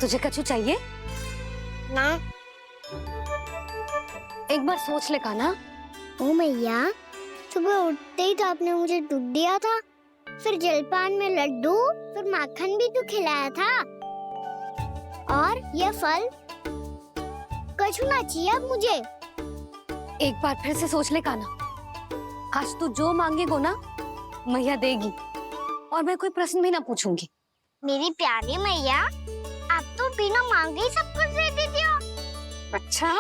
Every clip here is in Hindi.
तुझे कछु चाहिए ना। एक बार सोच ले कान्हा। ओ मैया, सुबह उठते ही तो आपने मुझे दूध दिया था, फिर जलपान में लड्डू, फिर माखन भी तो खिलाया था। और ये फल कछु ना चाहिए अब मुझे। एक बार फिर से सोच ले कान्हा। आज तू जो मांगेगो ना मैया देगी, और मैं कोई प्रश्न भी ना पूछूंगी। मेरी प्यारी मैया, आप तो बिना मांगे ही सब कुछ दे देती हो। अच्छा,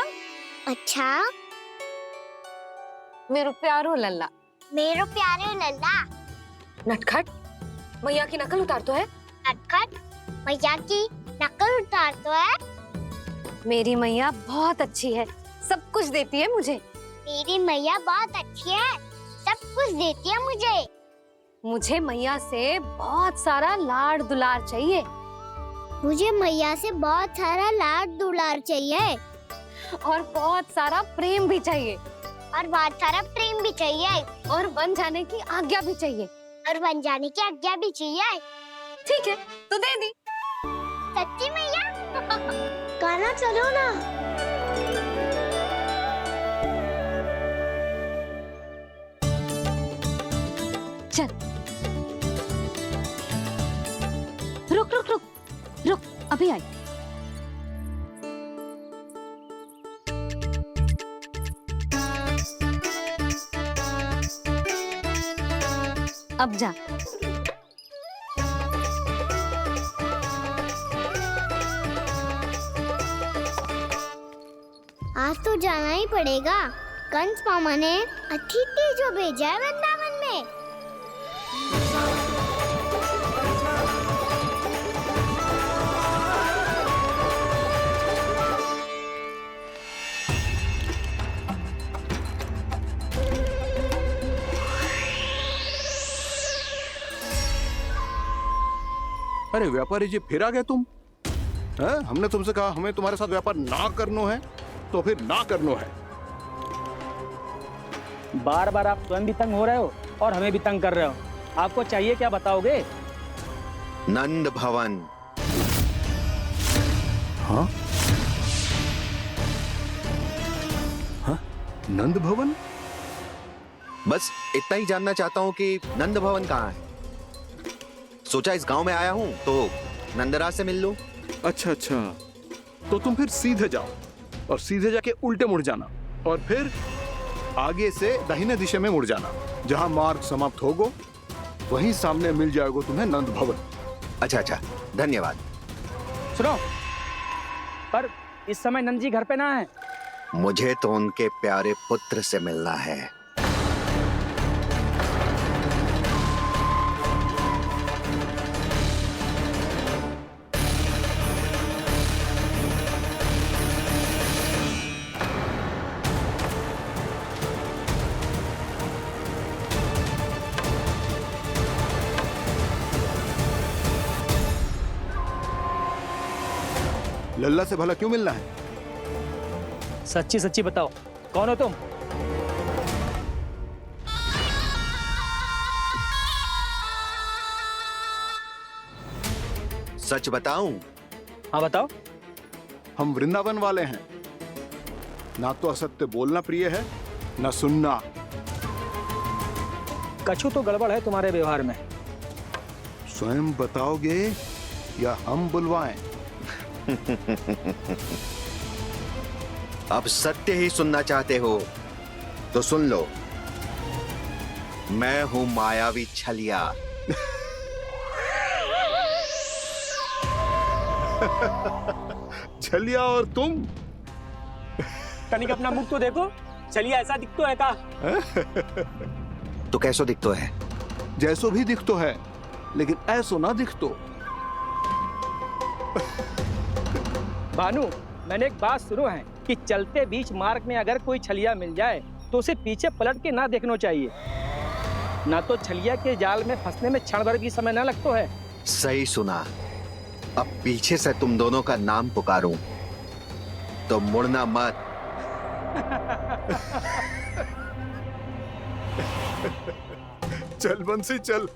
अच्छा, मेरो प्यारो लल्ला। मेरो प्यारे लल्ला। नटखट, मैया की नकल उतार तो है। नटखट, मैया की नकल उतार तो है। मेरी मैया बहुत अच्छी है, सब कुछ देती है मुझे। मेरी मैया बहुत अच्छी है, सब कुछ देती है मुझे। मुझे मैया से बहुत सारा लाड दुलार चाहिए। मुझे मैया से बहुत सारा लाड दुलार चाहिए। और बहुत सारा प्रेम भी चाहिए। और बहुत सारा प्रेम भी चाहिए। और बन जाने की आज्ञा भी चाहिए। और बन जाने की आज्ञा भी चाहिए। ठीक है, तो दे दी। सच्ची मैया? गाना चलो ना। चल, रुक रुक रुक रुक, अभी आई। अब जा। आज तो जाना ही पड़ेगा। कंस मामा ने अतिथि जो भेजा है वृंदावन में। अरे व्यापारी जी, फिर आ गए तुम? हैं? हमने तुमसे कहा हमें तुम्हारे साथ व्यापार ना करनो है, तो फिर ना करनो है। बार बार आप स्वयं भी तंग हो रहे हो और हमें भी तंग कर रहे हो। आपको चाहिए क्या बताओगे? नंद भवन। हाँ? हाँ? नंद भवन? बस इतना ही जानना चाहता हूँ कि नंद भवन कहाँ है। सोचा इस गांव में आया हूँ तो नंदराज से मिल लूं। अच्छा अच्छा, तो तुम फिर सीधे जाओ और सीधे जाके उल्टे मुड़ जाना, और फिर आगे से दाहिने दिशा में मुड़ जाना। जहाँ मार्ग समाप्त होगो वहीं सामने मिल जाएगा तुम्हें नंद भवन। अच्छा अच्छा, धन्यवाद। सुनो, पर इस समय नंद जी घर पे ना है। मुझे तो उनके प्यारे पुत्र से मिलना है। लल्ला से भला क्यों मिलना है? सच्ची सच्ची बताओ, कौन हो तुम? सच बताऊं? हाँ बताओ। हम वृंदावन वाले हैं। ना तो असत्य बोलना प्रिय है, ना सुनना। कछु तो गड़बड़ है तुम्हारे व्यवहार में। स्वयं बताओगे या हम बुलवाएं? अब सत्य ही सुनना चाहते हो तो सुन लो। मैं हूं मायावी छलिया। छलिया और तुम? तनिक अपना मुख तो देखो, चलिए ऐसा दिखतो है का? तो कैसो दिखतो है? जैसो भी दिखतो है, लेकिन ऐसो ना दिखतो। भानु, मैंने एक बात सुनो है कि चलते बीच मार्ग में अगर कोई छलिया मिल जाए तो उसे पीछे पलट के ना देखना चाहिए, ना तो छलिया के जाल में फंसने में क्षण भर भी समय ना लगता है। सही सुना। अब पीछे से तुम दोनों का नाम पुकारूं तो मुड़ना मत। चल बंसी चल,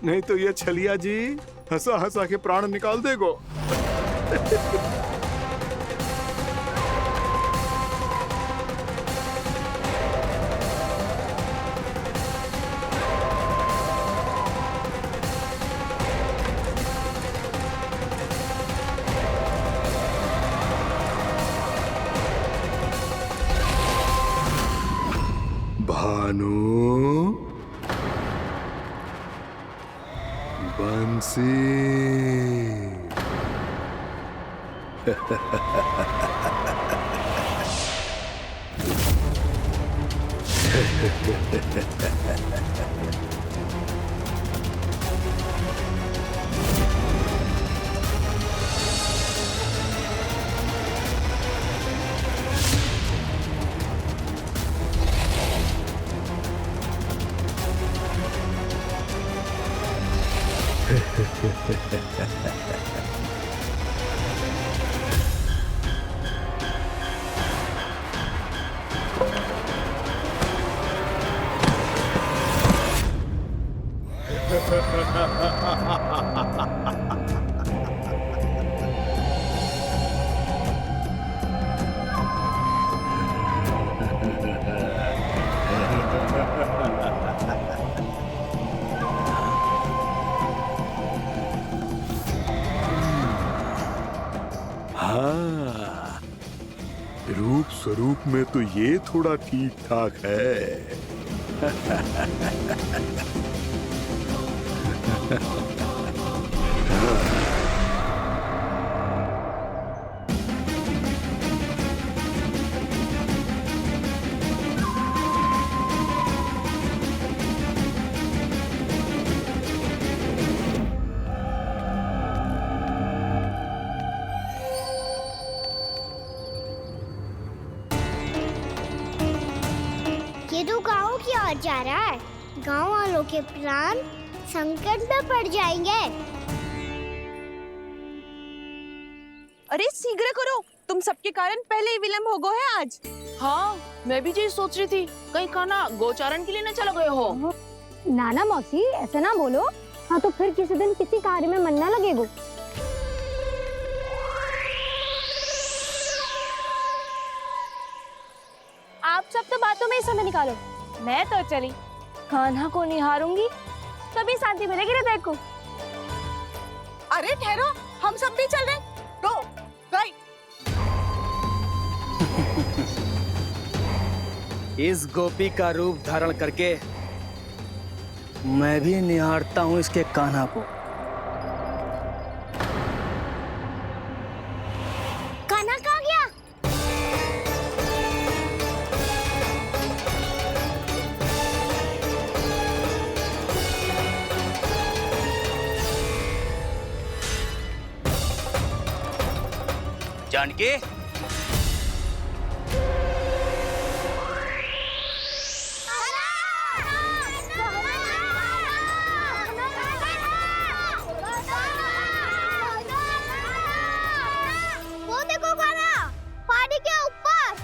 नहीं तो ये छलिया जी हंसा हंसा के प्राण निकाल देगो। भानु, बंसी। हाँ, रूप स्वरूप में तो ये थोड़ा ठीक ठाक है। ये तो गाँव की ओर जा रहा है। गाँव वालों के प्राण संकट में पड़ जाएंगे। अरे शीघ्र करो, तुम सबके कारण पहले ही विलंब हो गए है आज। हाँ, मैं भी यही सोच रही थी, कहीं खाना गोचारण के लिए न चला गए हो। नाना मौसी ऐसे ना बोलो। हाँ तो फिर किसी दिन किसी कार्य में मन ना लगेगा। आप सब तो बातों में ही समय निकालो। मैं तो चली, कान्हा को निहारूंगी, तभी शांति मिलेगी हृदय को। अरे ठहरो, हम सब भी चल रहे। रो, गई। इस गोपी का रूप धारण करके मैं भी निहारता हूँ इसके कान्हा को। कान्हा कहाँ गया? जानकी, वो देखो कान्हा, पहाड़ी के ऊपर।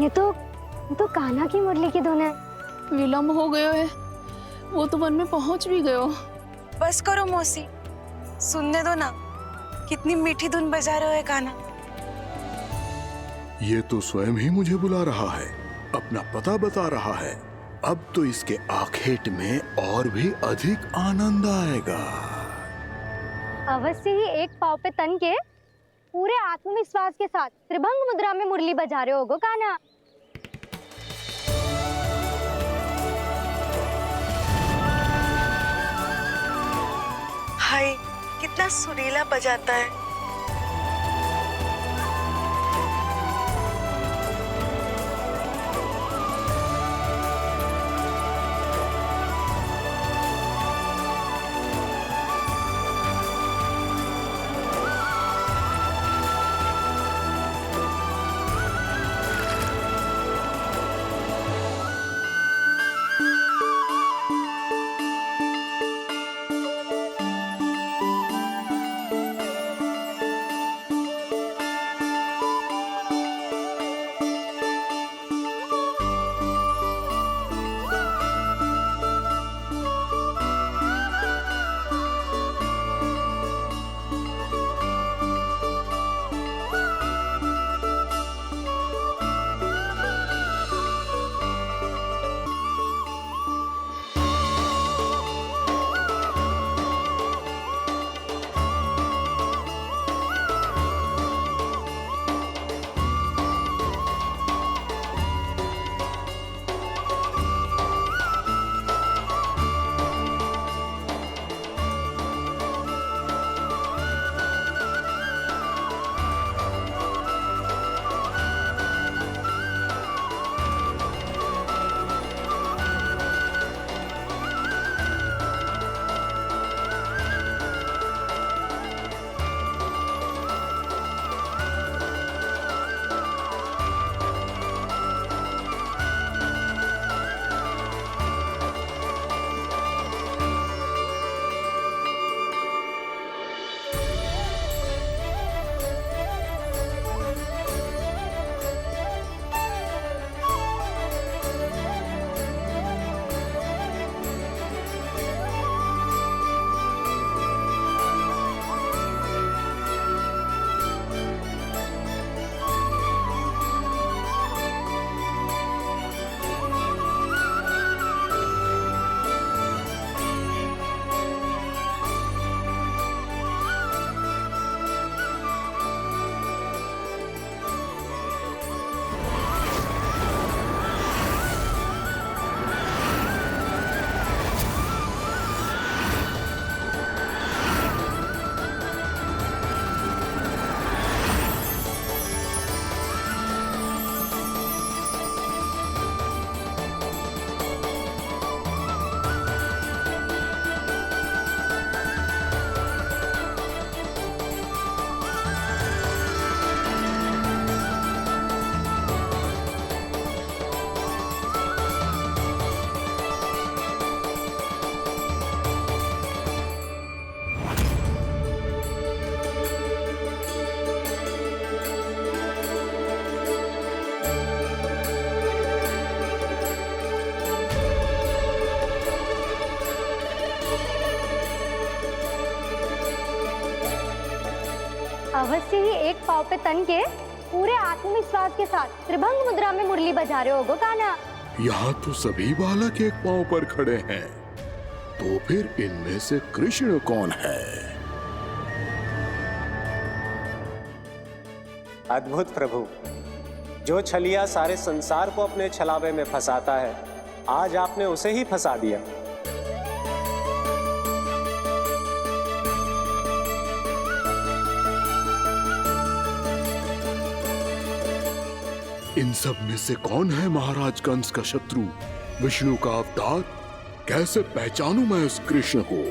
ये तो कान्हा की मुरली की धुन है। विलम्ब हो गयो है, वो तो वन में पहुंच भी गयो। बस करो मौसी, सुनने दो ना, कितनी मीठी धुन बजा रहे हो कान्हा। ये तो स्वयं ही मुझे बुला रहा है, अपना पता बता रहा है। अब तो इसके आखेट में और भी अधिक आनंद आएगा। अवश्य ही एक पाँव पे तन के पूरे आत्मविश्वास के साथ त्रिभंग मुद्रा में मुरली बजा रहे होगो कान्हा। हाय, कितना सुरीला बजाता है। अवश्य ही एक पाँव पे तन के पूरे आत्मविश्वास के साथ त्रिभंग मुद्रा में मुरली बजा रहे होगो कान्हा। यहाँ तो सभी बालक एक पांव पर खड़े हैं, तो फिर इनमें से कृष्ण कौन है? अद्भुत प्रभु, जो छलिया सारे संसार को अपने छलावे में फंसाता है, आज आपने उसे ही फंसा दिया। इन सब में से कौन है महाराज कंस का शत्रु, विष्णु का अवतार? कैसे पहचानूं मैं उस कृष्ण को?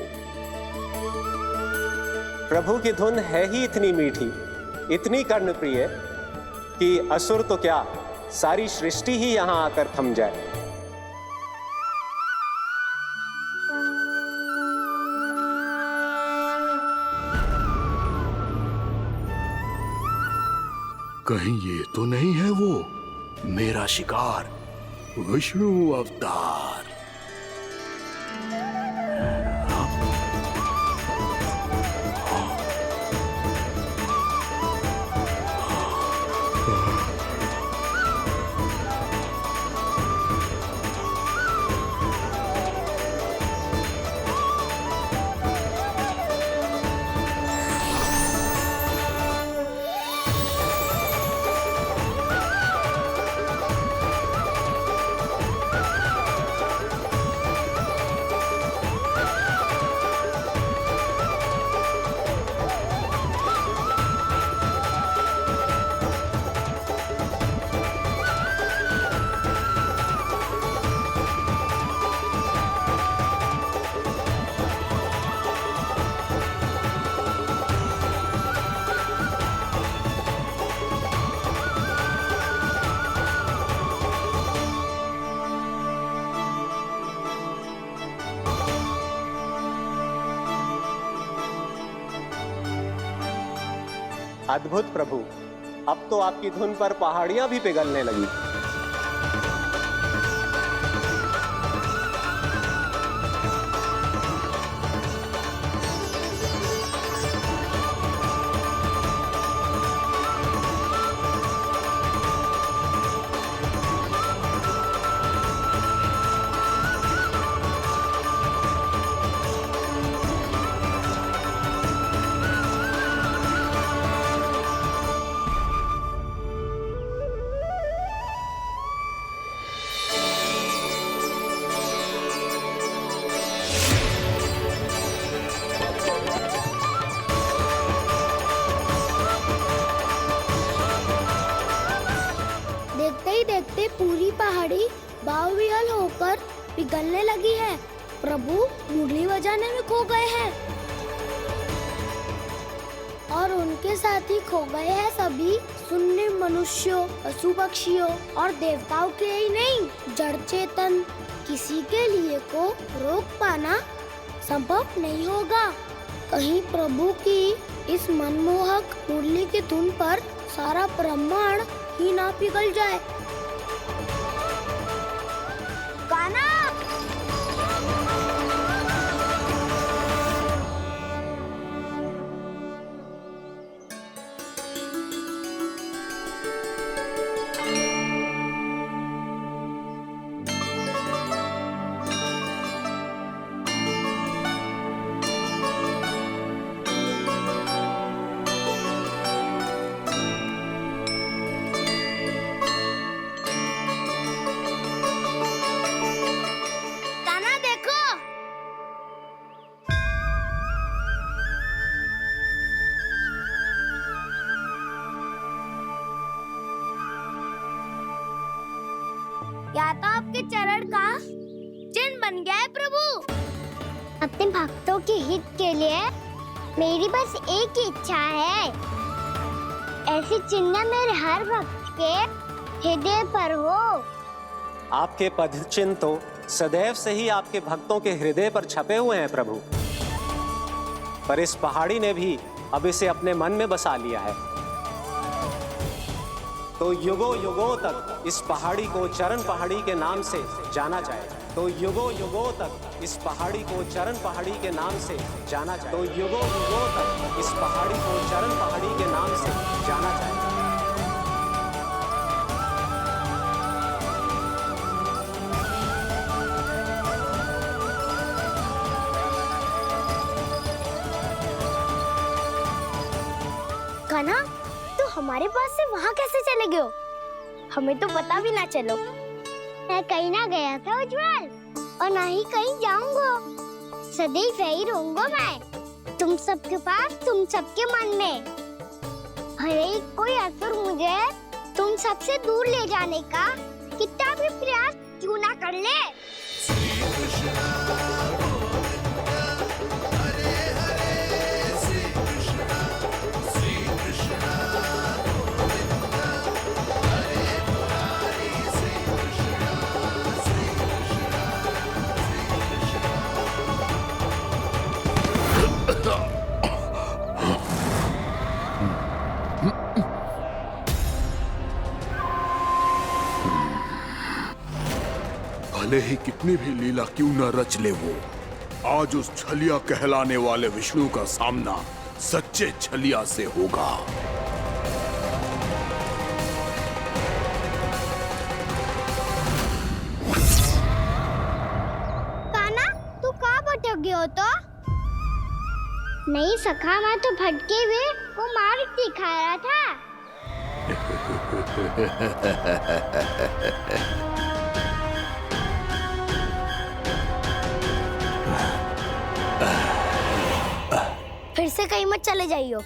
प्रभु की धुन है ही इतनी मीठी, इतनी कर्णप्रिय कि असुर तो क्या, सारी सृष्टि ही यहां आकर थम जाए। कहीं ये तो नहीं है वो मेरा शिकार विष्णु अवतार। अद्भुत प्रभु, अब तो आपकी धुन पर पहाड़ियां भी पिघलने लगी। देखते ही देखते पूरी पहाड़ी बावविहल होकर पिघलने लगी है। प्रभु मुरली बजाने में खो गए हैं और उनके साथ ही खो गए हैं सभी सुनने मनुष्यों, पशु पक्षियों और देवताओं के ही नहीं, जड़ चेतन किसी के लिए को रोक पाना संभव नहीं होगा। कहीं प्रभु की इस मनमोहक मुरली की धुन पर सारा ब्रह्मांड ही ना पिघल जाए। गाना या तो आपके चरण का चिन्ह बन गया है प्रभु। अपने भक्तों के हित के लिए मेरी बस एक ही इच्छा है, ऐसी चिन्ह मेरे हर भक्त के हृदय पर हो। आपके पद चिन्ह तो सदैव से ही आपके भक्तों के हृदय पर छपे हुए हैं प्रभु, पर इस पहाड़ी ने भी अब इसे अपने मन में बसा लिया है। तो युगों युगों तक इस पहाड़ी को चरण पहाड़ी के नाम से जाना जाए। तो युगों युगों तक इस पहाड़ी को चरण पहाड़ी के नाम से जाना जाए। तो युगों युगों तक इस पहाड़ी को चरण पहाड़ी के नाम से जाना जाए। कान्हा, तू हमारे पास से वहाँ कैसे चले गए हो? हमें तो पता भी ना चलो। मैं कहीं ना गया था उज्जवल, और ना ही कहीं जाऊंगा। सदैव यही रहूंगा मैं, तुम सबके पास, तुम सबके मन में। भले ही कोई असुर मुझे तुम सबसे दूर ले जाने का कितना भी प्रयास क्यों ना कर ले। भले ही कितनी भी लीला क्यों न रच ले वो, आज उस छलिया कहलाने वाले विष्णु का सामना सच्चे छलिया से होगा। काना, तू कहाँ भटक गया हो तो? नहीं सखा, मैं तो भटके हुए वो मार्ग दिखा रहा था। फिर से कहीं मत चले जाइयो,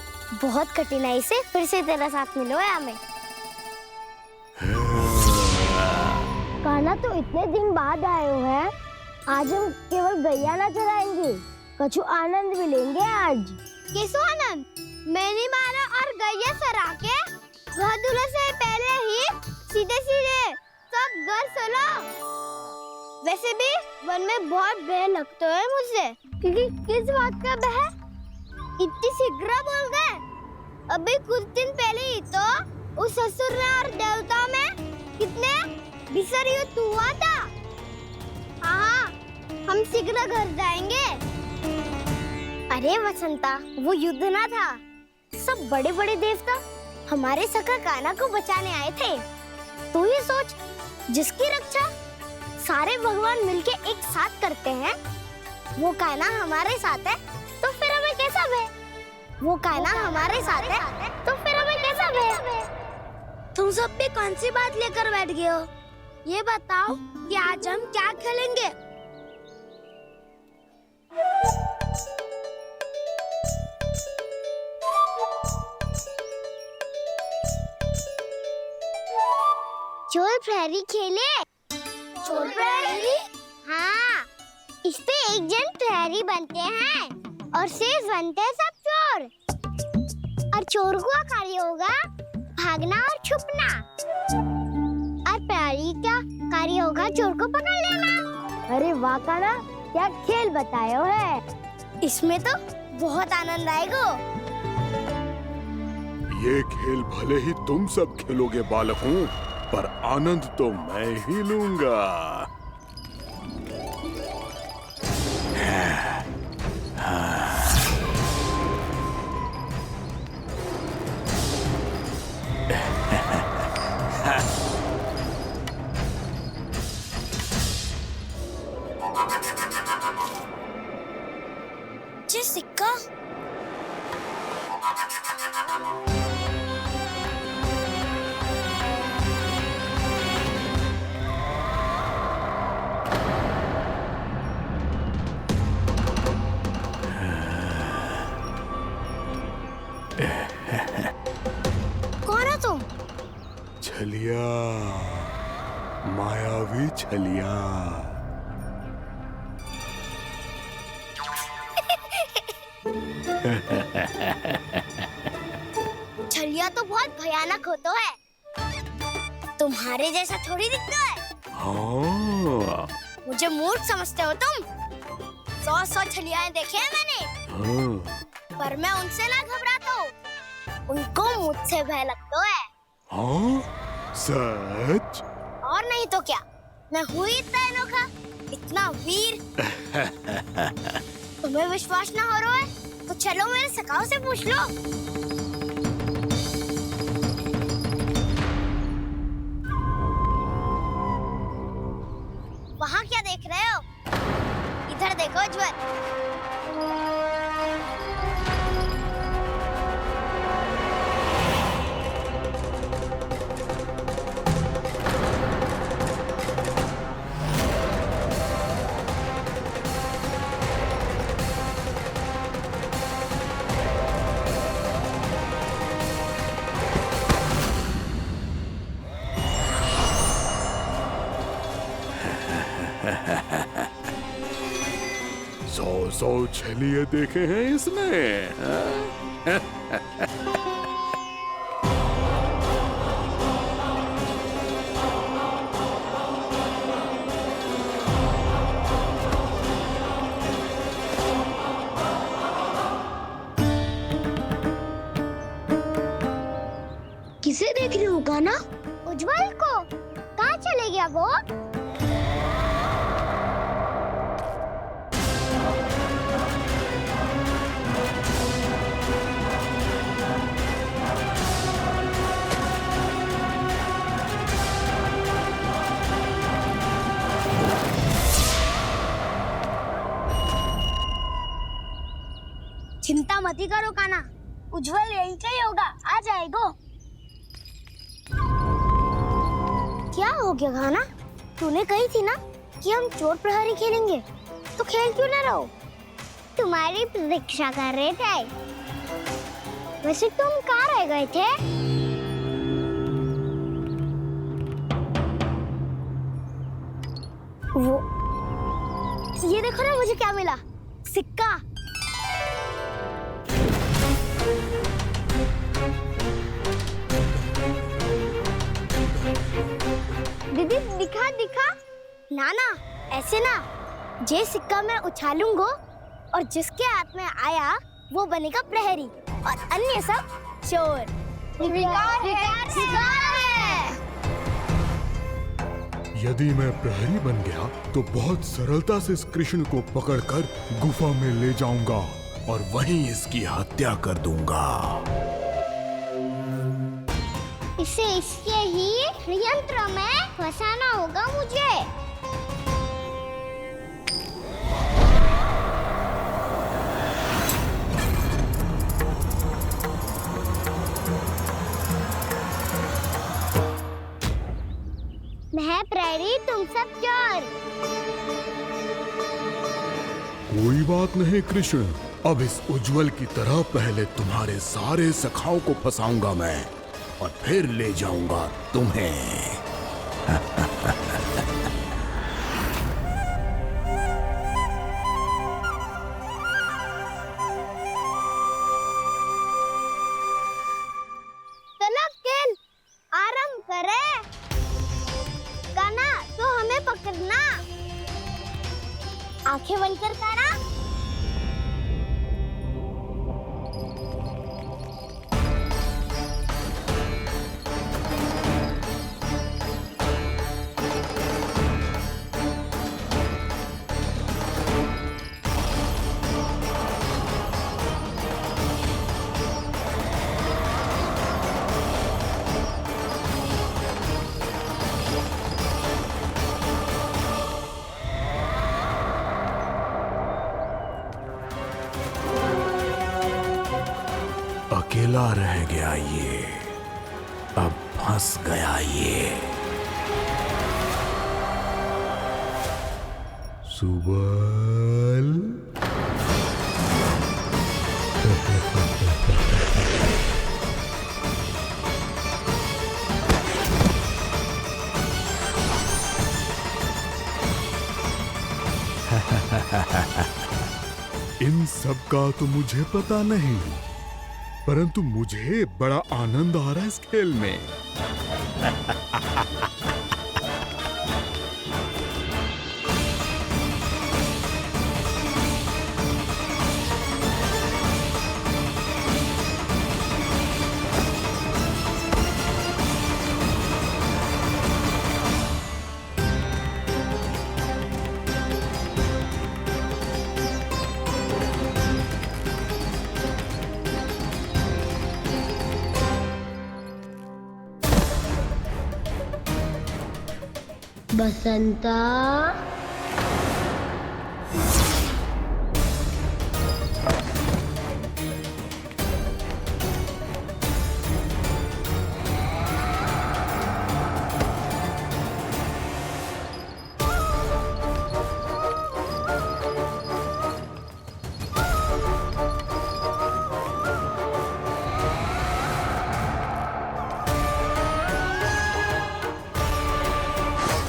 बहुत कठिनाई से फिर से तेरा साथ मिलो है हमें। काना, तो इतने दिन बाद आए हो हैं, आज हम केवल गैया ना चराएंगे, कछु आनंद भी लेंगे आज। किसो आनंद? मैंने मारा और गैया चरा के वह दूल्हे से पहले ही सीधे सीधे सब घर चला। वैसे भी वन में बहुत भय लगता है मुझे, क्योंकि किस बात का भय? इतनी शीघ्र बोल गए। अभी कुछ दिन पहले ही तो उस ससुर में और देवता में कितने भीषण युद्ध हुआ था। हाँ, हम शीघ्र घर जाएंगे। अरे वसंता, वो युद्ध ना था, सब बड़े बड़े देवता हमारे सखा काना को बचाने आए थे। तू ही सोच, जिसकी रक्षा सारे भगवान मिलके एक साथ करते हैं, वो काना हमारे साथ है, तो फिर हमें कैसा भय? वो काना हमारे साथ है, तो फिर हमें कैसा भय? तुम सब भी कौन सी बात लेकर बैठ गए हो? ये बताओ कि आज हम क्या खेलेंगे? चोर प्रहरी खेले। चोर प्रहरी? हाँ, इस पे एक जन प्रहरी बनते हैं और शेष बनते हैं सब चोर। और चोर का कार्य होगा भागना और छुपना, और प्रहरी का कार्य होगा चोर को पकड़ लेना। अरे वाह काना, क्या खेल बताए है। इसमें तो बहुत आनंद आएगा। ये खेल भले ही तुम सब खेलोगे बालकों, पर आनंद तो मैं ही लूंगा। ये सिक्का कौन हो तुम? छलिया, मायावी छलिया। छलिया तो बहुत भयानक होता है, तुम्हारे जैसा थोड़ी दिखता है। हाँ। मुझे मूर्ख समझते हो तुम? 100 छलियाएं देखे हैं मैंने, हाँ। पर मैं उनसे ना घबराता हूँ, उनको मुझसे भय लगता है। हाँ? सच? और नहीं तो क्या, मैं हूँ इतना अनोखा, इतना वीर। तुम्हें विश्वास ना हो रहा है तो चलो मेरे सखाओं से पूछ लो। वहाँ क्या देख रहे हो? इधर देखो ज्वर। सौ छलिए देखे हैं इसमें। किसे देख रही हो काना? उज्जवल को। कहाँ चले गया वो? ही करो काना, उज्जवल यही चाहिए होगा, आ जाएगा। क्या हो गया खाना? तूने कही थी ना कि हम चोर प्रहरी खेलेंगे, तो खेल क्यों ना रहो? तुम्हारी प्रतीक्षा कर रहे थे। वैसे तुम कहाँ रह गए थे? वो ये देखो ना, मुझे क्या मिला, सिक्का। दीदी दिखा दिखा। ना ना, ऐसे ना, ये सिक्का मैं उछालूंगा और जिसके हाथ में आया वो बनेगा प्रहरी और अन्य सब चोर। शिकार है। यदि मैं प्रहरी बन गया तो बहुत सरलता से इस कृष्ण को पकड़कर गुफा में ले जाऊंगा और वहीं इसकी हत्या कर दूंगा। इसे इसके ही यंत्र में फंसाना होगा मुझे। मैं प्रहरी, तुम सब चोर। कोई बात नहीं कृष्ण, अब इस उज्जवल की तरह पहले तुम्हारे सारे सखाओं को फंसाऊंगा मैं और फिर ले जाऊंगा तुम्हें। चलो खेल आरंभ करें। काना, तो हमें पकड़ना। आंखें बंद कर काना। अकेला रह गया ये, अब फंस गया ये। सुबल इन सब का तो मुझे पता नहीं, परंतु मुझे बड़ा आनंद आ रहा है इस खेल में। बसंता,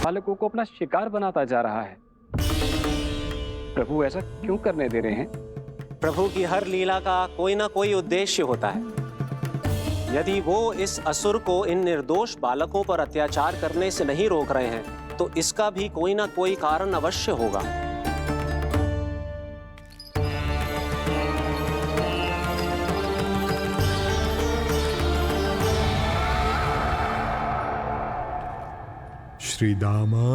बालकों को अपना शिकार बनाता जा रहा है। प्रभु ऐसा क्यों करने दे रहे हैं? प्रभु की हर लीला का कोई ना कोई उद्देश्य होता है। यदि वो इस असुर को इन निर्दोष बालकों पर अत्याचार करने से नहीं रोक रहे हैं तो इसका भी कोई ना कोई कारण अवश्य होगा। श्री दामा,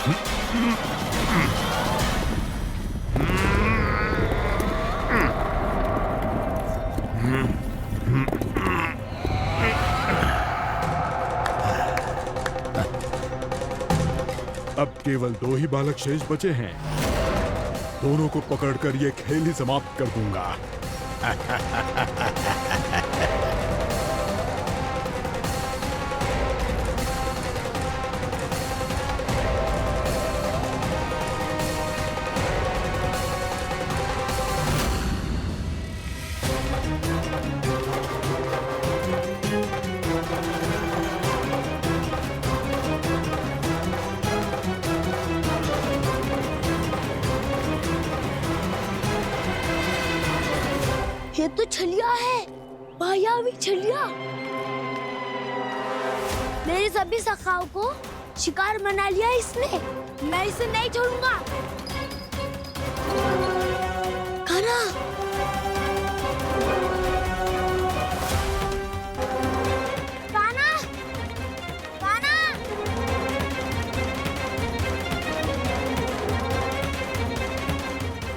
अब केवल 2 ही बालक शेष बचे हैं। दोनों को पकड़कर ये खेल ही समाप्त कर दूंगा। ये तो छलिया है, मायावी छलिया। मेरे सभी सखाओं को शिकार बना लिया इसने। मैं इसे नहीं छोड़ूंगा। कान्हा, कान्हा, कान्हा।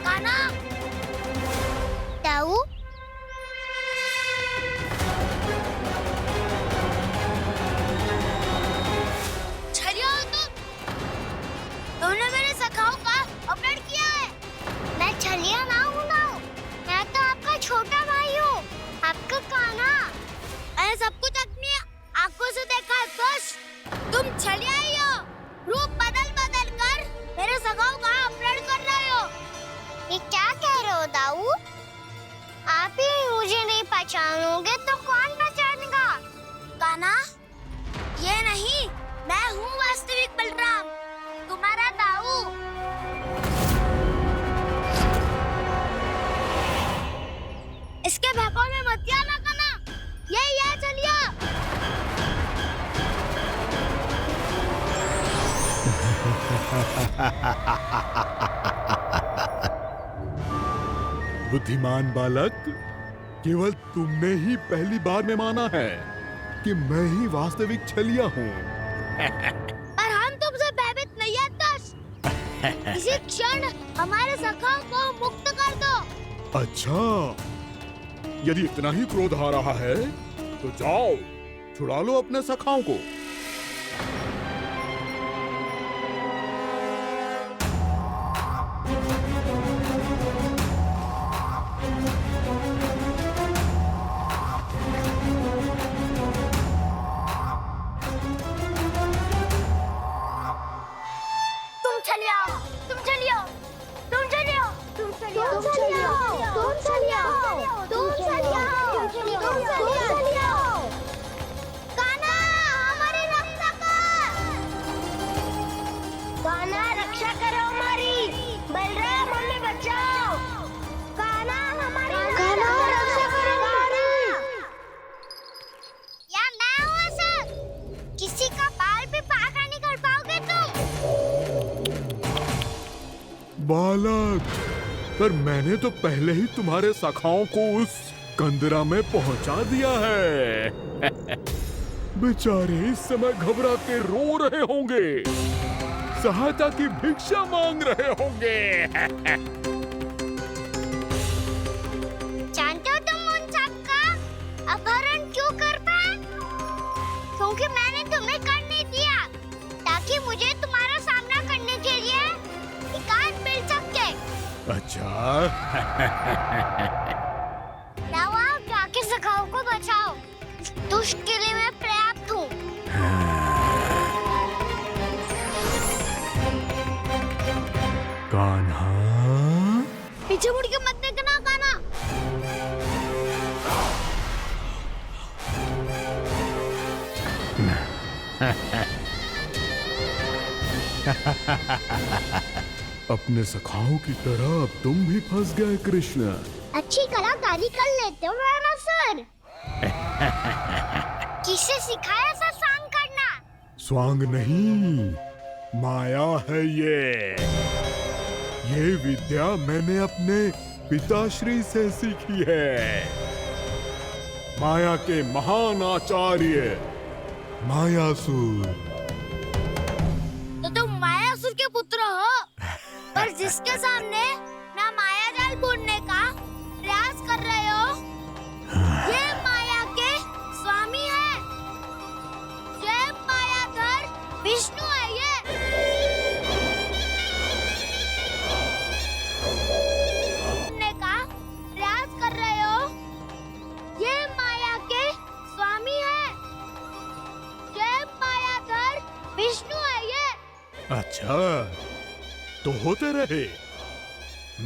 कान्हा, ताऊ, छलिया हो तुम। तुमने मेरे सखाओं का अपहरण किया है। मैं छलिया ना हूँ ना, मैं तो आपका छोटा भाई हूँ, आपका कान्हा। मैंने सब कुछ अपनी आंखों से देखा है बस। तुम छलिया ही हो। रूप बदल बदल कर मेरे सखाओं का अपहरण कर रहे हो। ये क्या कह रहे हो ताऊ? आप ही मुझे नहीं पहचानोगे तो कौन पहचानेगा? कान्हा, ये नहीं, मैं हूँ वास्तविक बलराम, तुम्हारा ताऊ। इसके बहकावे में मत आना कान्हा, यही है छलिया। बुद्धिमान बालक, केवल तुमने ही पहली बार में माना है कि मैं ही वास्तविक छलिया हूँ। पर हम तुमसे भयभीत नहीं है दस। इसी क्षण हमारे सखाओं को मुक्त कर दो। अच्छा, यदि इतना ही क्रोध आ रहा है तो जाओ, छुड़ा लो अपने सखाओं को। तुम छलिया, तुम छलिया, तुम छलिया, तुम छलिया, तुम छलिया, तुम छलिया, तुम छलिया, तुम छलिया। कान्हा, हमारी रक्षा कर। कान्हा, रक्षा करो हमारी। बलराम, हमें बचाओ। कान्हा, हमारी रक्षा करो हमारी। या मैं हूँ सर, किसी का बाल भी पाका नहीं कर पाओगे तुम। बालक, पर मैंने तो पहले ही तुम्हारे सखाओं को उस कंदरा में पहुंचा दिया है। बेचारे इस समय घबरा के रो रहे होंगे, सहायता की भिक्षा मांग रहे होंगे। जानते हो तुम उन सबका अपहरण क्यों कर पाए? क्योंकि मैंने तुम्हें कर नहीं दिया, ताकि मुझे तुम्हारा सामना करने के लिए एकांत मिल सके। अच्छा। जाओ, आप जाके सखाओं को बचाओ। इस दुष्ट के लिए मैं पर्याप्त हूँ। कान्हा, पीछे मुड़ के मत देखना कान्हा। अपने सखाओं की तरह अब तुम भी फंस गए कृष्ण। अच्छी कलाकारी कर लेते हो राणा सर। किससे सिखाया ऐसा सांग करना? स्वांग नहीं, माया है ये विद्या मैंने अपने पिताश्री से सीखी है। माया के महान आचार्य मायासुर। तो तुम मायासुर के के पुत्र हो, पर जिसके सामने ना माया जाल बुनने का प्रयास कर रहे हो, ये माया के स्वामी है, ये मायाधर विष्णु है। ये बुनने का प्रयास कर रहे हो, ये माया के स्वामी है, ये मायाधर विष्णु है। ये अच्छा, तो होते रहे।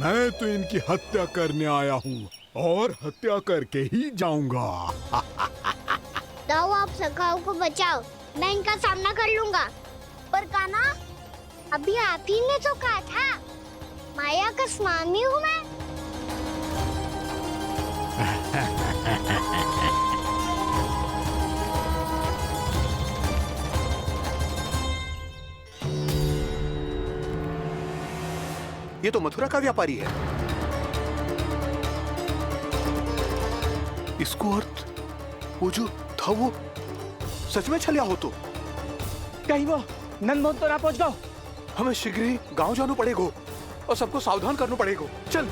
मैं तो इनकी हत्या करने आया हूँ और हत्या करके ही जाऊंगा। दाऊ, आप सखाओ को बचाओ, मैं इनका सामना कर लूंगा। पर कान्हा, अभी आप ही ने तो कहा था माया का स्वामी हूँ मैं। ये तो मथुरा का व्यापारी है। इसको अर्थ वो जो था वो सच में छलिया हो तो कहीं वो नंदभवन तो ना पहुंच गओ। हमें शीघ्र ही गांव जाना पड़ेगा और सबको सावधान करना पड़ेगा। चल।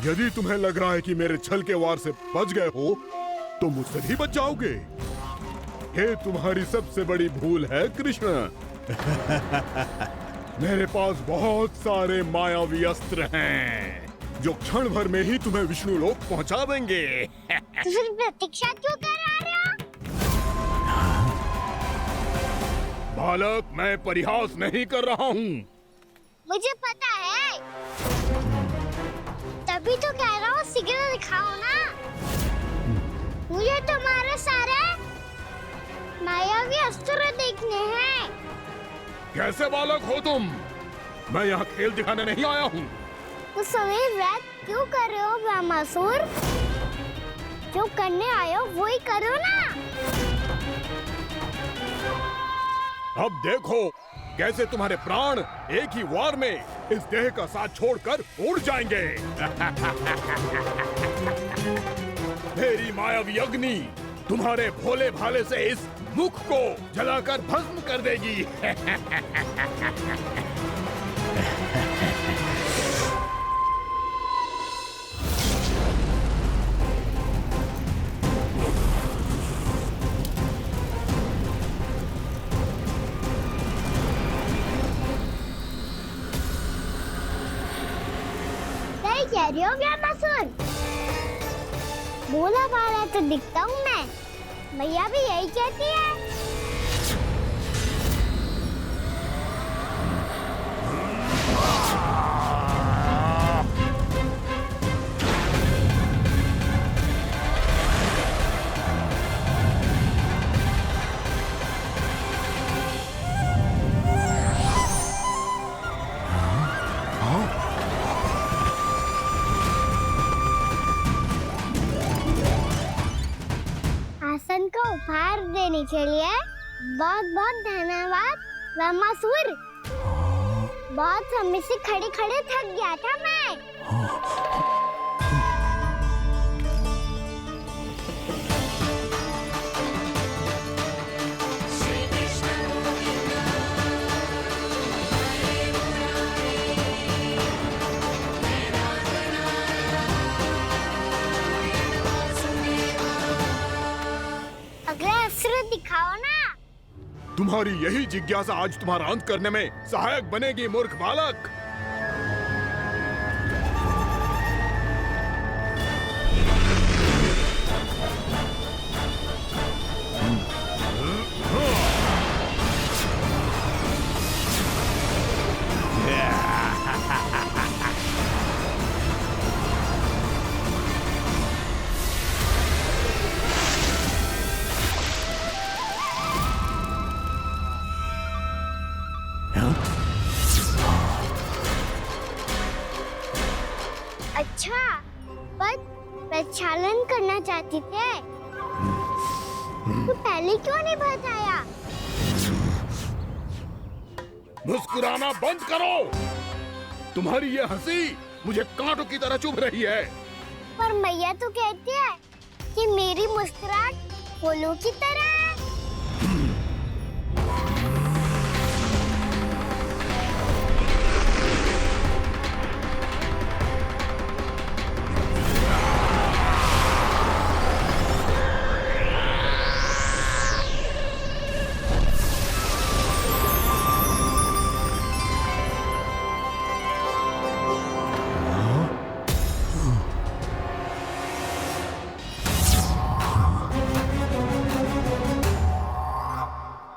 यदि तुम्हें लग रहा है कि मेरे छल के वार से बच गए हो, तो मुझसे भी बच जाओगे। ये तुम्हारी सबसे बड़ी भूल है कृष्ण। मेरे पास बहुत सारे मायावी अस्त्र हैं, जो क्षण भर में ही तुम्हें विष्णु लोक पहुंचा देंगे। तो फिर प्रतीक्षा क्यों कर रहे हो? बालक, मैं परिहास नहीं कर रहा हूँ। मुझे पता है, तभी तो कह रहा हूँ शीघ्र दिखाओ ना। मुझे तुम्हारे सारे मायावी अस्त्र देखने हैं। कैसे बालक हो तुम? मैं यहाँ खेल दिखाने नहीं आया हूँ। उस समय व्रत क्यों कर रहे हो ब्रह्मासुर? जो करने आए हो वही करो ना। अब देखो कैसे तुम्हारे प्राण एक ही वार में इस देह का साथ छोड़कर उड़ जाएंगे। मेरी मायावी अग्नि तुम्हारे भोले भाले से इस मुख को जलाकर भस्म कर देगी। कह रही हो व्यापासुर? बोला बाला तो दिखता हूँ मैं। मैया भी यही कहती है। आसन को उपहार देने के लिए बहुत बहुत धन्यवाद ब्रह्मासुर। बहुत समय से खड़े खड़े थक गया था मैं। अगला अस्त्र दिखाओ ना। तुम्हारी यही जिज्ञासा आज तुम्हारा अंत करने में सहायक बनेगी मूर्ख बालक। प्रक्षालन करना चाहते थे, तो पहले क्यों नहीं बताया? मुस्कुराना बंद करो। तुम्हारी ये हंसी मुझे कांटों की तरह चुभ रही है। पर मैया तो कहती है कि मेरी मुस्कुराहट फूलों की तरह है।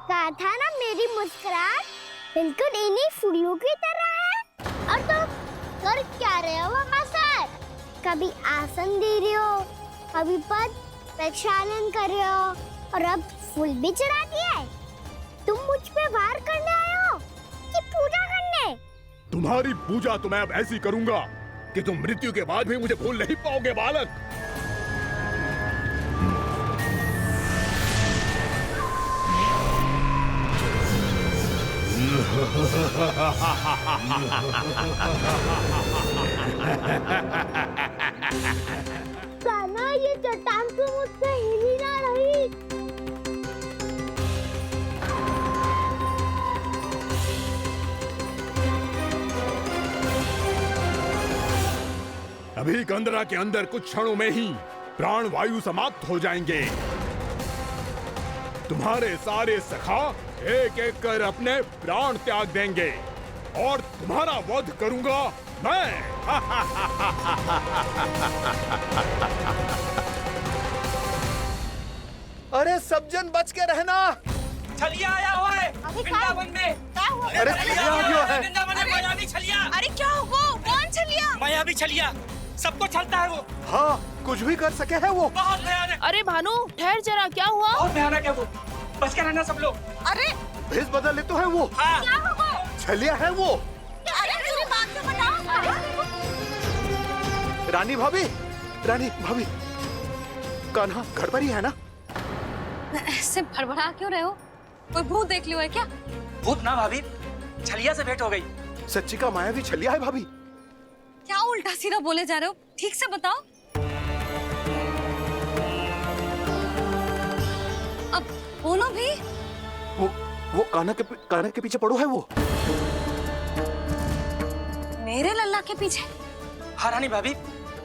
कहा था ना मेरी मुस्कुराहट बिल्कुल इन्हीं फूलों की तरह है। और तुम कर क्या रहे हो वहाँ सर? कभी आसन दे रहे हो, कभी पद प्रक्षालन कर रहे हो, और अब फूल भी चढ़ा दिए। तुम मुझ पे वार करने आए हो कि पूजा करने? तुम्हारी पूजा तो मैं अब ऐसी करूंगा कि तुम मृत्यु के बाद भी मुझे भूल नहीं पाओगे बालक। कान्हा, ये चट्टान तो मुझसे हिल ही ना रही। अभी कंदरा के अंदर कुछ क्षणों में ही प्राण वायु समाप्त हो जाएंगे। तुम्हारे सारे सखा एक एक कर अपने प्राण त्याग देंगे और तुम्हारा वध करूंगा मैं। अरे सब जन बच के रहना। छलिया आया हुआ है वृंदावन में। अरे छलिया आ गया है। वृंदावन में मायावी छलिया। अरे क्या हुआ? कौन छलिया? मायावी छलिया, सबको छलता है वो। हाँ, कुछ भी कर सके है वो। बहुत भयानक। अरे भानु, ठहर जरा, क्या हुआ? बहुत भयानक है वो, बच के रहना सब लोग। अरे भेष बदल ले तो है वो। हाँ। क्या हुआ? छलिया है वो। अरे मेरी बात तो बताओ। रानी भाभी, रानी भाभी, कान्हा घर पर ही है ना? ऐसे भड़बड़ा क्यों रहे हो? कोई भूत देख लियो है क्या? भूत ना भाभी, छलिया से भेंट हो गई। सच्ची का मायावी छलिया है भाभी। क्या उल्टा सीधा बोले जा रहे हो? ठीक से बताओ। अब बोलो भी। वो कान्हा के पीछे पड़ो है वो। मेरे लल्ला के पीछे? हाँ रानी भाभी,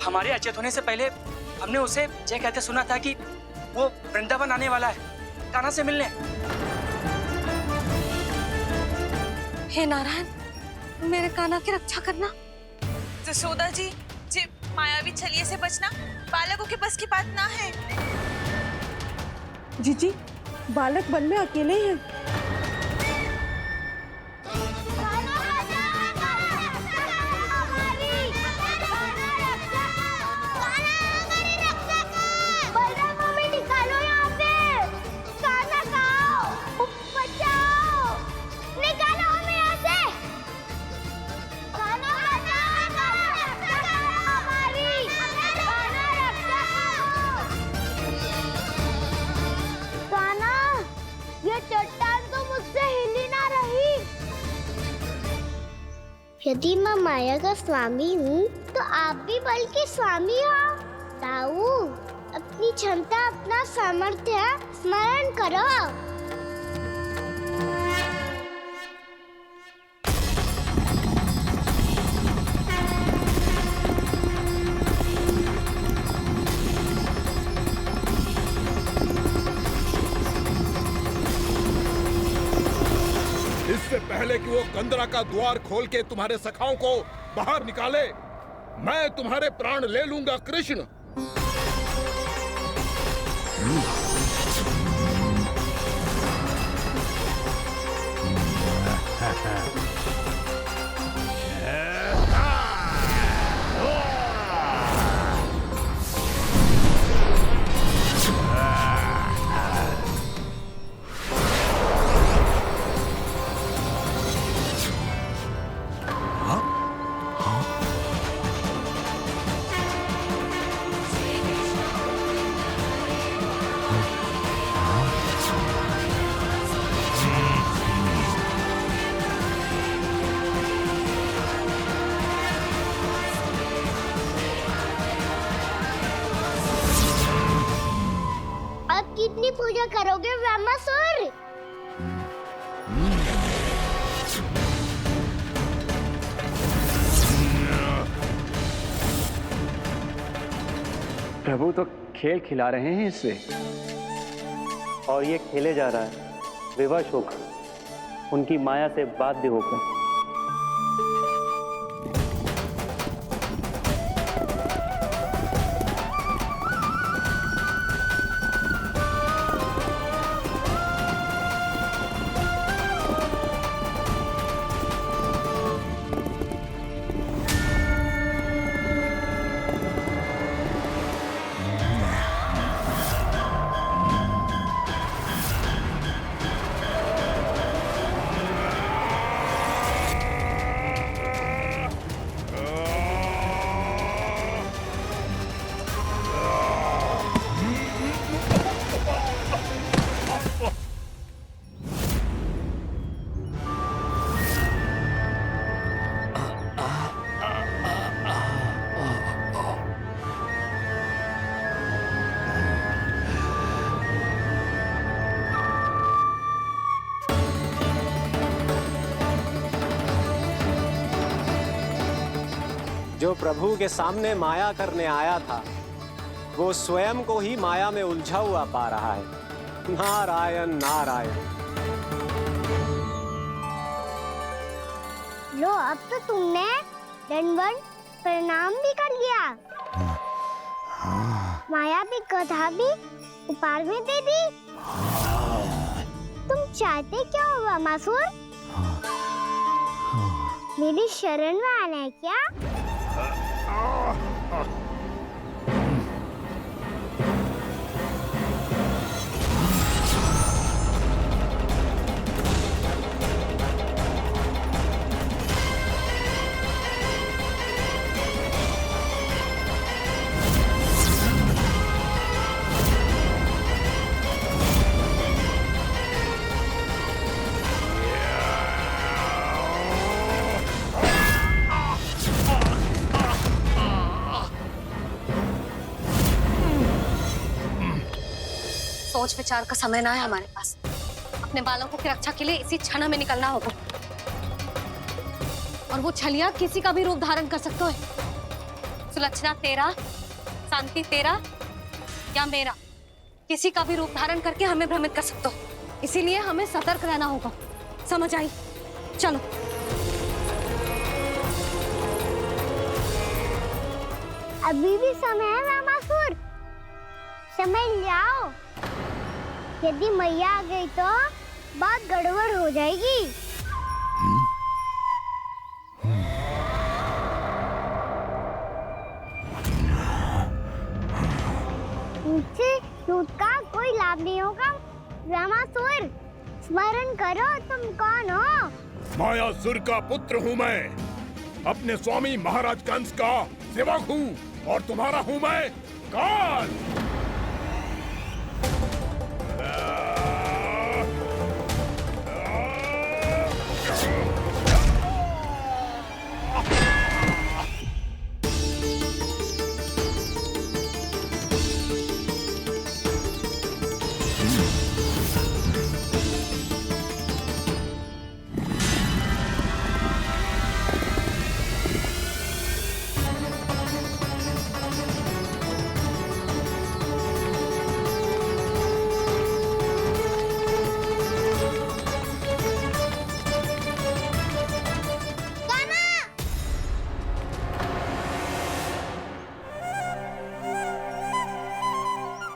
हमारे अचेत होने से पहले हमने उसे ये कहते सुना था कि वो वृंदावन आने वाला है कान्हा से मिलने। हे नारायण, मेरे कान्हा की रक्षा करना। जसोदा जी, मायावी छलिए से बचना बालकों के बस की बात ना है। जीजी, बालक वन में अकेले हैं। यदि मैं माया का स्वामी हूँ तो आप भी बल के स्वामी हो। ताऊ, अपनी क्षमता, अपना सामर्थ्य स्मरण करो। इससे पहले कि वो कंदरा का द्वार खोल के तुम्हारे सखाओं को बाहर निकाले, मैं तुम्हारे प्राण ले लूंगा कृष्ण। इतनी पूजा करोगे ब्रह्मासुर? प्रभु तो खेल खिला रहे हैं इससे, और ये खेले जा रहा है विवश होकर, उनकी माया से बाध्य होकर। जो प्रभु के सामने माया करने आया था, वो स्वयं को ही माया में उलझा हुआ पा रहा है। नारायण नारायण। लो, अब तो तुमने दंडवत प्रणाम भी कर लिया, माया भी कथा भी उपहार में दे दी। तुम चाहते क्या हो ब्रह्मासुर? मेरी शरण में आना है क्या? सोच विचार का समय ना है हमारे पास। अपने बालकों की रक्षा के लिए इसी क्षण हमें निकलना होगा। और वो छलिया किसी का भी रूप धारण कर सकता है। सुलक्षणा तेरा, शांति तेरा या मेरा, किसी का भी रूप धारण करके हमें भ्रमित कर सकते हो। इसीलिए हमें सतर्क रहना होगा। समझ आई? चलो। अभी भी समय है ब्रह्मासुर, समझ जाओ। यदि मैया आ गई तो बात गड़बड़ हो जाएगी। मुझसे दूध का कोई लाभ नहीं होगा। ब्रह्मासुर, स्मरण करो तुम कौन हो? मायासुर का पुत्र हूँ मैं, अपने स्वामी महाराज कंस का सेवक हूँ, और तुम्हारा हूँ मैं काल।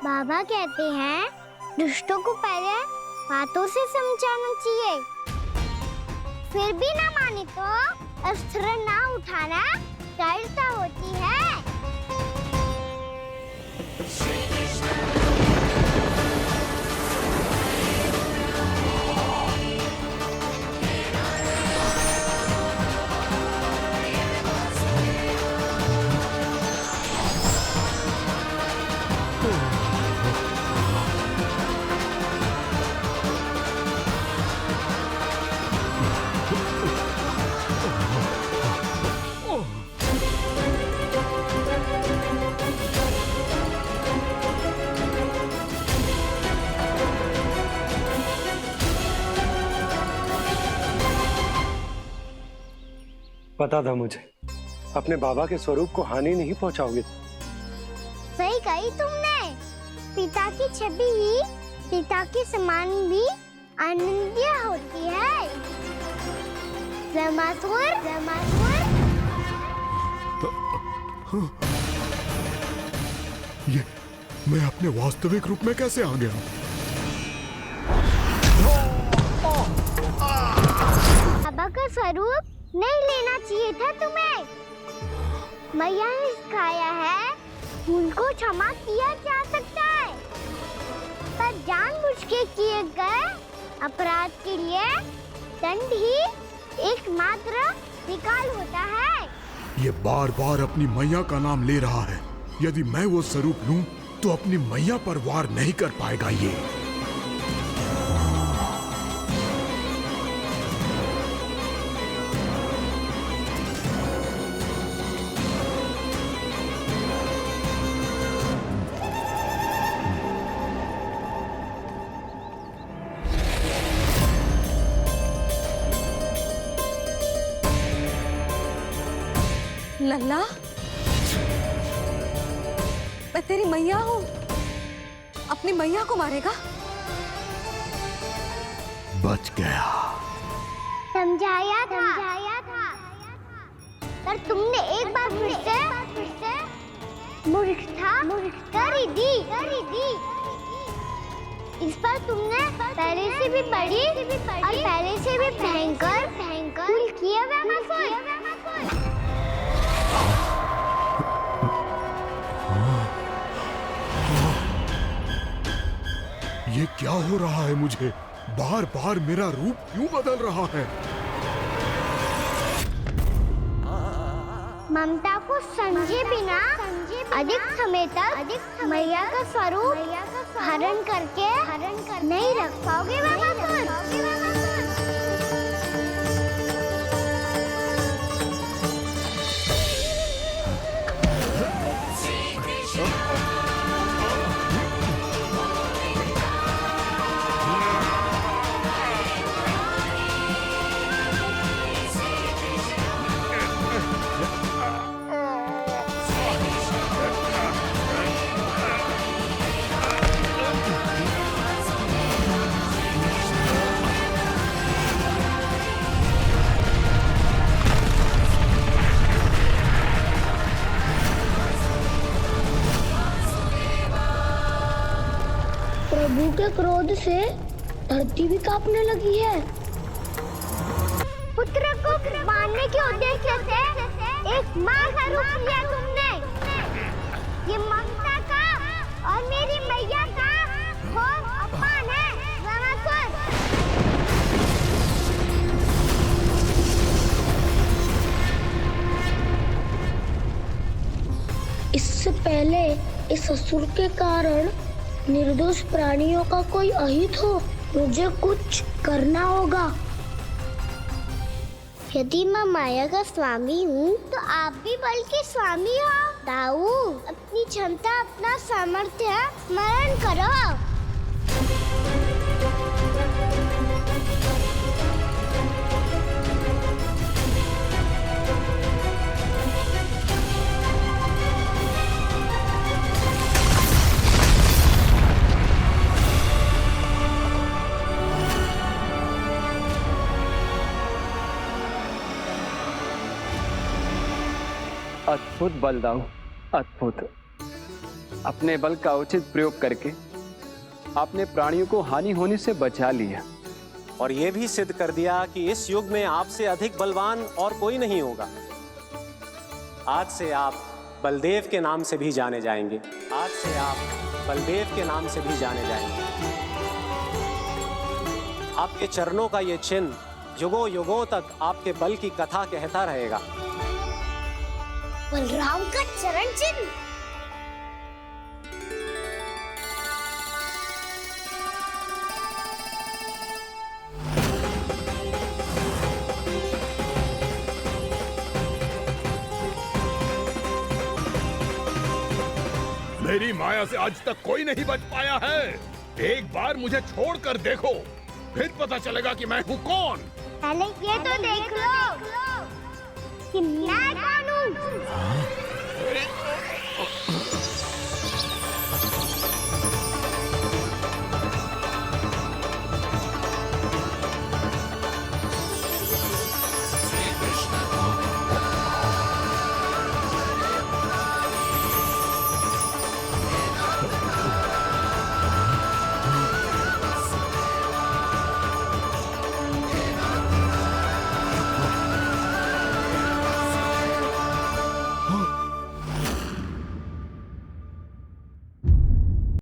बाबा कहते हैं दुष्टों को पहले बातों से समझाना चाहिए, फिर भी ना माने तो अस्त्र ना उठाना दृढ़ता होती है। पता था मुझे, अपने बाबा के स्वरूप को हानि नहीं पहुंचाओगे। सही कही तुमने। पिता की छवि ही पिता के समान भी आनंदीय होती है। ब्रह्मासुर, ब्रह्मासुर। ये मैं अपने वास्तविक रूप में कैसे आ गया? बाबा का स्वरूप नहीं लेना चाहिए था तुम्हें। मैया ने सिखाया है उनको क्षमा किया जा सकता है, पर जानबूझ के किए गए अपराध के लिए दंड ही एकमात्र विकल्प होता है। ये बार बार अपनी मैया का नाम ले रहा है। यदि मैं वो स्वरूप लूं तो अपनी मैया पर वार नहीं कर पाएगा ये। लल्ला, मैं तेरी मैया हूँ, अपनी मैया को मारेगा? बच गया। समझाया था, पर तुमने एक बार फिर से मूर्खता कर ही दी। इस पर तुमने पहले से भी बड़ी और पहले से भी भयंकर भूल किया ब्रह्मासुर। ये क्या हो रहा है मुझे? बार बार मेरा रूप क्यों बदल रहा है? ममता को समझे बिना अधिक समय तक मैया का स्वरूप हरण करके नहीं रख पाओगे ब्रह्मासुर। प्रभु के क्रोध से धरती भी कांपने लगी है। पुत्र को मारने के उद्देश्य से एक मां का रूप लिया तुमने। ये ममता का और मेरी मैया का घोर अपमान है ब्रह्मासुर। इससे पहले इस असुर के कारण निर्दोष प्राणियों का कोई अहित हो, मुझे कुछ करना होगा। यदि मैं माया का स्वामी हूँ तो आप भी बल के स्वामी हो। दाऊ, अपनी क्षमता, अपना सामर्थ्य स्मरण करो। अद्भुत बलदाऊ, अद्भुत। अपने बल का उचित प्रयोग करके आपने प्राणियों को हानि होने से बचा लिया और ये भी सिद्ध कर दिया कि इस युग में आपसे अधिक बलवान और कोई नहीं होगा। आज से आप बलदेव के नाम से भी जाने जाएंगे। आज से आप बलदेव के नाम से भी जाने जाएंगे। आपके चरणों का ये चिन्ह युगों युगों तक आपके बल की कथा कहता रहेगा। बलराम का चरण चिन्ह। मेरी माया से आज तक कोई नहीं बच पाया है। एक बार मुझे छोड़कर देखो, फिर पता चलेगा कि मैं हूँ कौन। पहले ये तो देख लो। कि मैं कौन हूँ।